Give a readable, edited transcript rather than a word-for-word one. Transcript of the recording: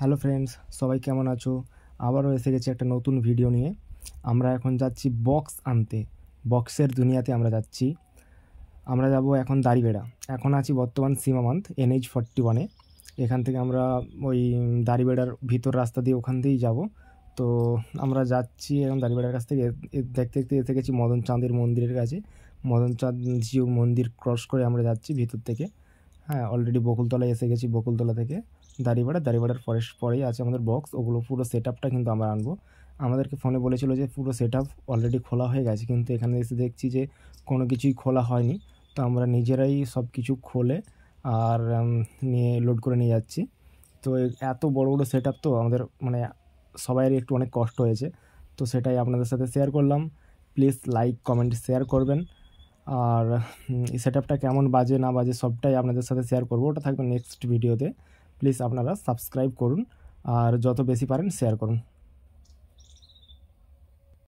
Hello friends, সবাই কেমন আছো? আবারও এসে গেছি একটা নতুন ভিডিও নিয়ে। আমরা এখন যাচ্ছি বক্স আনতে। বক্সের দুনিয়াতে আমরা যাচ্ছি। আমরা যাব এখন দাড়িবেড়া। এখন আছি বর্তমান সীমান্ত NH41-এ। এখান থেকে আমরা ওই দাড়িবেড়ার ভিতর রাস্তা দিয়ে ওখান দিয়েই যাব। তো আমরা যাচ্ছি এখন দাড়িবেড়ার কাছ থেকে দেখতে দেখতে এসে গেছি মদন চাঁদের মন্দিরের কাছে। মদন চাঁদ জিউ মন্দির ক্রস করে আমরা যাচ্ছি ভিতর থেকে। হ্যাঁ, অলরেডি বকুলতলায় এসে গেছি। বকুলতলা থেকে দাড়িপাড়ার পরেই আছে আমাদের বক্স। ওগুলো পুরো সেট আপটা কিন্তু আমরা আনবো। আমাদেরকে ফোনে বলেছিল যে পুরো সেট আপ অলরেডি খোলা হয়ে গেছে, কিন্তু এখানে এসে দেখছি যে কোনো কিছুই খোলা হয়নি। তো আমরা নিজেরাই সব কিছু খোলে আর নিয়ে লোড করে নিয়ে যাচ্ছি। তো এত বড় বড় সেট আপ তো আমাদের মানে সবাইয়েরই একটু অনেক কষ্ট হয়েছে। তো সেটাই আপনাদের সাথে শেয়ার করলাম। প্লিজ লাইক কমেন্ট শেয়ার করবেন। আর এই সেট আপটা কেমন বাজে না বাজে সবটাই আপনাদের সাথে শেয়ার করবো, ওটা থাকবে নেক্সট ভিডিওতে। প্লিজ আপনারা সাবস্ক্রাইব করুন আর যত বেশি পারেন শেয়ার করুন।